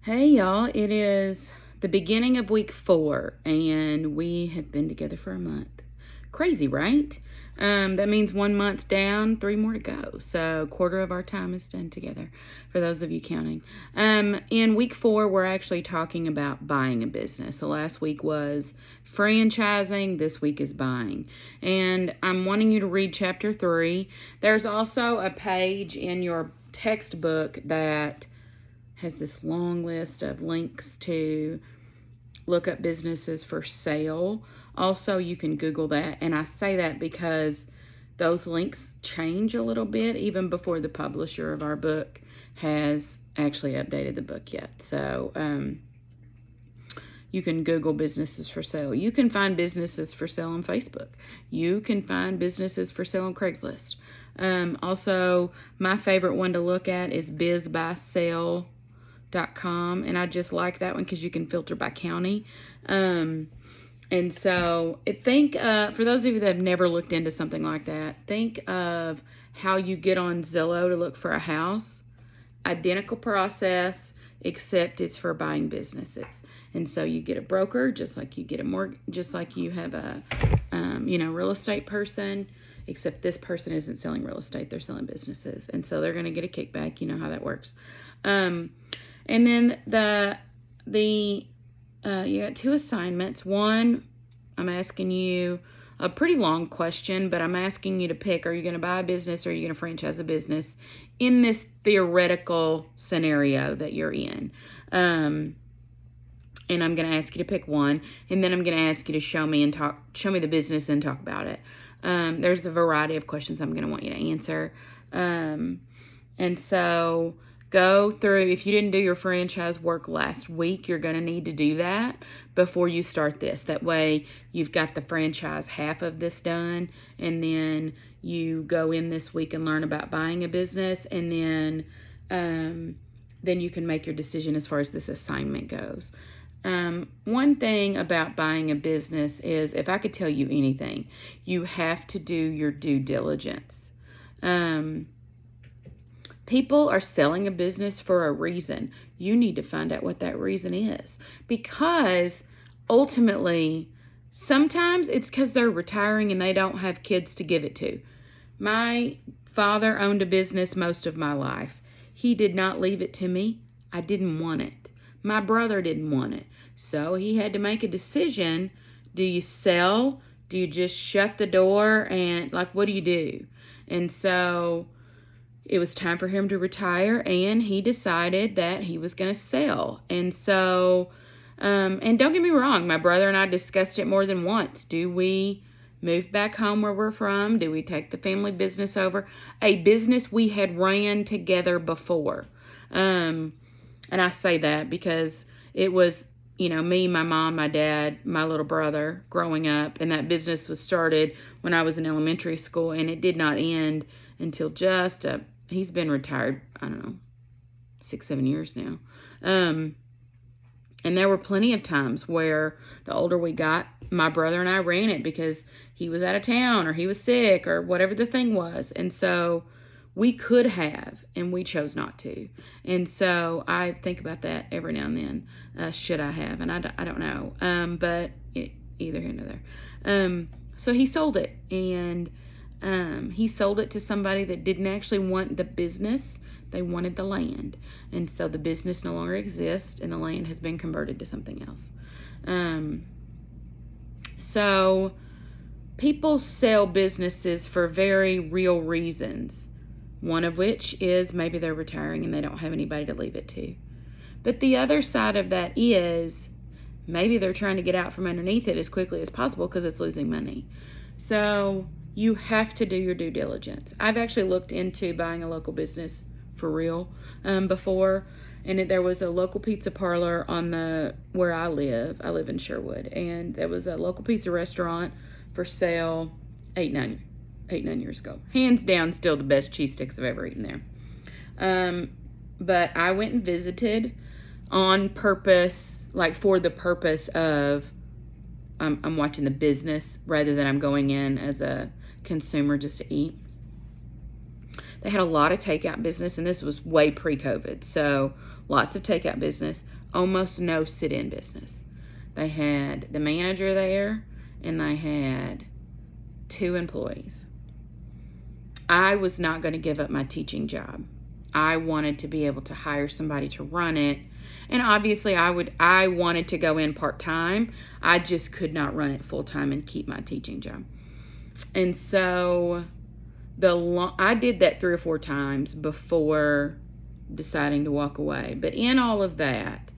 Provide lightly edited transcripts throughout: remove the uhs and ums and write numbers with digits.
Hey y'all, it is the beginning of week 4 and we have been together for a month. Crazy, right? That means 1 month down, 3 more to go. So quarter of our time is done together for those of you counting. In week 4, we're actually talking about buying a business. So last week was franchising, this week is buying. And I'm wanting you to read chapter 3. There's also a page in your textbook that has this long list of links to look up businesses for sale. Also, you can Google that, and I say that because those links change a little bit even before the publisher of our book has actually updated the book yet. So you can Google businesses for sale. You can find businesses for sale on Facebook. You can find businesses for sale on Craigslist. Also, my favorite one to look at is bizbysale.com, and I just like that one because you can filter by county. And so think, for those of you that have never looked into something like that, think of how you get on Zillow to look for a house. Identical process, except it's for buying businesses. And so you get a broker, just like you get a mortgage, just like you have a, real estate person, except this person isn't selling real estate, they're selling businesses. And so they're going to get a kickback. You know how that works. And then you got 2 assignments. One, I'm asking you a pretty long question, but I'm asking you to pick, are you going to buy a business or are you going to franchise a business in this theoretical scenario that you're in? And I'm going to ask you to pick one, and then I'm going to ask you to show me the business and talk about it. There's a variety of questions I'm going to want you to answer. And so go through, if you didn't do your franchise work last week, you're going to need to do that before you start this. That way you've got the franchise half of this done, and then you go in this week and learn about buying a business, and then you can make your decision as far as this assignment goes. One thing about buying a business is, if I could tell you anything, you have to do your due diligence. People are selling a business for a reason. You need to find out what that reason is, because ultimately, sometimes it's because they're retiring and they don't have kids to give it to. My father owned a business most of my life. He did not leave it to me. I didn't want it. My brother didn't want it. So he had to make a decision. Do you sell? Do you just shut the door? And what do you do? And so it was time for him to retire, and he decided that he was going to sell. And so, and don't get me wrong, my brother and I discussed it more than once. Do we move back home where we're from? Do we take the family business over? A business we had ran together before. And I say that because it was, me, my mom, my dad, my little brother growing up, and that business was started when I was in elementary school, and it did not end until he's been retired, 6-7 years now. And there were plenty of times where the older we got, my brother and I ran it because he was out of town or he was sick or whatever the thing was. And so we could have, and we chose not to. And so I think about that every now and then. Should I have? And I don't know. But either here nor there. So he sold it, and he sold it to somebody that didn't actually want the business. They wanted the land. And so the business no longer exists, and the land has been converted to something else. So people sell businesses for very real reasons. One of which is maybe they're retiring and they don't have anybody to leave it to. But the other side of that is maybe they're trying to get out from underneath it as quickly as possible because it's losing money. So you have to do your due diligence. I've actually looked into buying a local business for real before, and there was a local pizza parlor where I live. I live in Sherwood, and there was a local pizza restaurant for sale 8-9 years ago. Hands down, still the best cheese sticks I've ever eaten there. But I went and visited on purpose, for the purpose of I'm watching the business rather than I'm going in as a consumer just to eat. They had a lot of takeout business, and this was way pre-COVID. So lots of takeout business, almost no sit-in business. They had the manager there, and they had 2 employees. I was not going to give up my teaching job. I wanted to be able to hire somebody to run it. And obviously I wanted to go in part-time. I just could not run it full-time and keep my teaching job. And so I did that 3 or 4 times before deciding to walk away. But in all of that,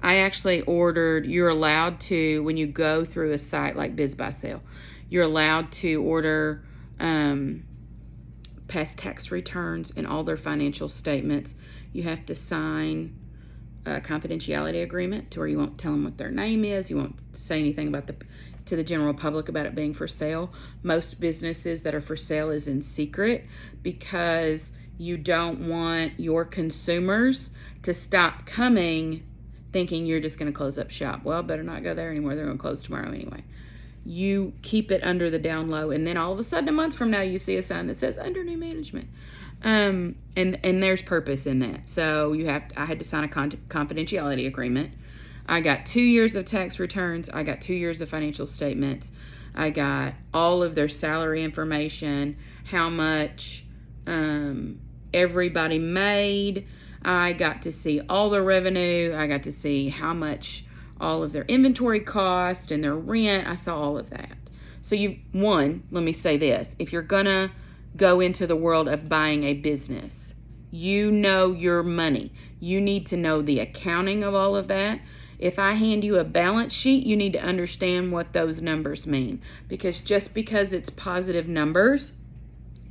I actually ordered, you're allowed to, when you go through a site like Biz Buy Sell, you're allowed to order past tax returns and all their financial statements. You have to sign a confidentiality agreement to where you won't tell them what their name is. You won't say anything about to the general public about it being for sale. Most businesses that are for sale is in secret because you don't want your consumers to stop coming thinking you're just going to close up shop. Well, better not go there anymore. They're going to close tomorrow anyway. You keep it under the down low, and then all of a sudden a month from now you see a sign that says under new management. And there's purpose in that. So I had to sign a confidentiality agreement. I got 2 years of tax returns. I got 2 years of financial statements. I got all of their salary information, how much everybody made. I got to see all the revenue. I got to see how much all of their inventory cost and their rent. I saw all of that. So let me say this. If you're going to go into the world of buying a business, you know your money. You need to know the accounting of all of that. If I hand you a balance sheet, you need to understand what those numbers mean. Because just because it's positive numbers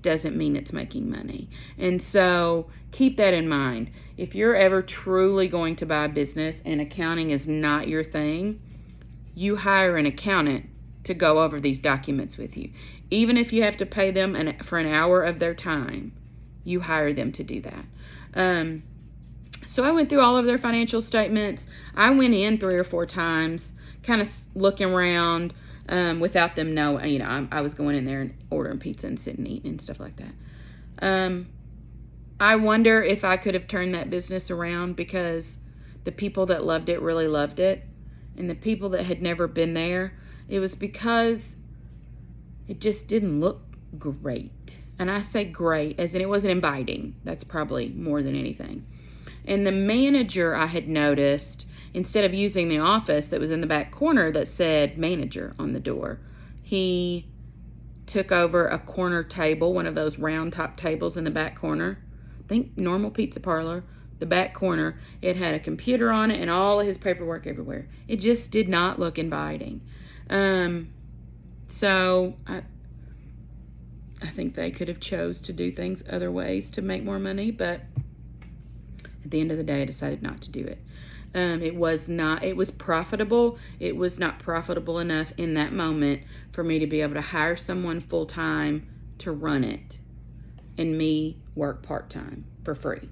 doesn't mean it's making money. And so keep that in mind. If you're ever truly going to buy a business and accounting is not your thing, you hire an accountant to go over these documents with you. Even if you have to pay them for an hour of their time, you hire them to do that. So I went through all of their financial statements. I went in 3 or 4 times, kind of looking around without them knowing. I was going in there and ordering pizza and sitting and eating and stuff like that. I wonder if I could have turned that business around, because the people that loved it really loved it. And the people that had never been there, it was because it just didn't look great. And I say great as in it wasn't inviting. That's probably more than anything. And the manager, I had noticed, instead of using the office that was in the back corner that said manager on the door, he took over a corner table, one of those round top tables in the back corner. Think normal pizza parlor, the back corner. It had a computer on it and all of his paperwork everywhere. It just did not look inviting. So I think they could have chose to do things other ways to make more money, but at the end of the day, I decided not to do it. It was profitable. It was not profitable enough in that moment for me to be able to hire someone full-time to run it and me work part-time for free.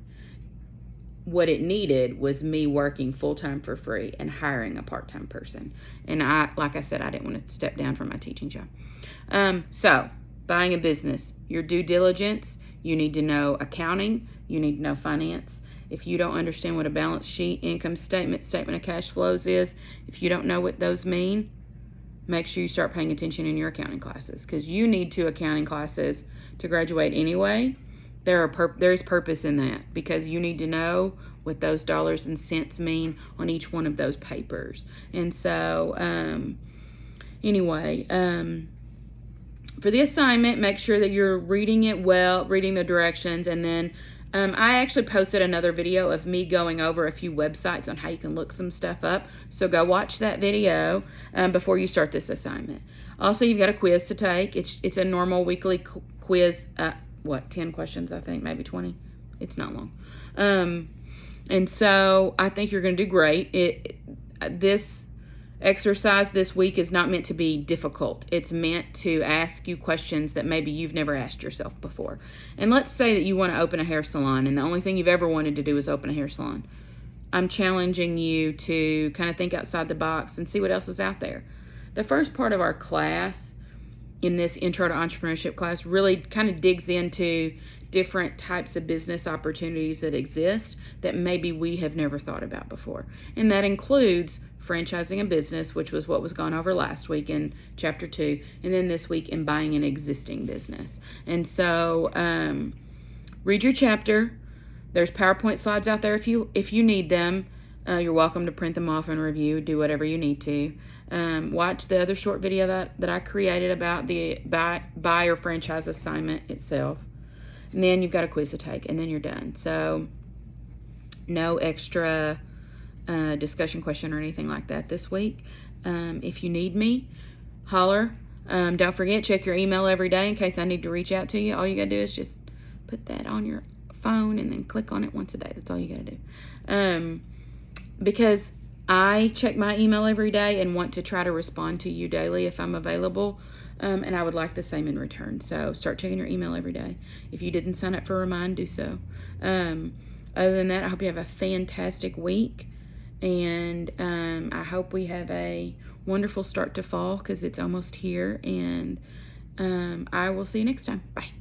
What it needed was me working full-time for free and hiring a part-time person. And like I said, I didn't want to step down from my teaching job. So buying a business, your due diligence, you need to know accounting, you need to know finance. If you don't understand what a balance sheet, income statement, statement of cash flows is, if you don't know what those mean, make sure you start paying attention in your accounting classes, because you need 2 accounting classes to graduate anyway. There is purpose in that, because you need to know what those dollars and cents mean on each one of those papers. And so, for the assignment, make sure that you're reading it well, reading the directions, and then I actually posted another video of me going over a few websites on how you can look some stuff up. So go watch that video before you start this assignment. Also, you've got a quiz to take. It's a normal weekly quiz. 10 questions, I think, maybe 20. It's not long. And so I think you're going to do great. This exercise this week is not meant to be difficult. It's meant to ask you questions that maybe you've never asked yourself before. And let's say that you want to open a hair salon, and the only thing you've ever wanted to do is open a hair salon. I'm challenging you to kind of think outside the box and see what else is out there. The first part of our class in this Intro to Entrepreneurship class really kind of digs into different types of business opportunities that exist that maybe we have never thought about before. And that includes franchising a business, which was what was gone over last week in chapter 2, and then this week in buying an existing business. And so read your chapter. There's PowerPoint slides out there if you need them. You're welcome to print them off and review, do whatever you need to. Watch the other short video that I created about the buy or franchise assignment itself. And then you've got a quiz to take, and then you're done. So no extra discussion question or anything like that this week. If you need me, holler. Don't forget, check your email every day in case I need to reach out to you. All you got to do is just put that on your phone and then click on it once a day. That's all you got to do. Because I check my email every day and want to try to respond to you daily if I'm available, and I would like the same in return. So start checking your email every day. If you didn't sign up for Remind, do so. Other than that, I hope you have a fantastic week, and I hope we have a wonderful start to fall because it's almost here, and I will see you next time. Bye.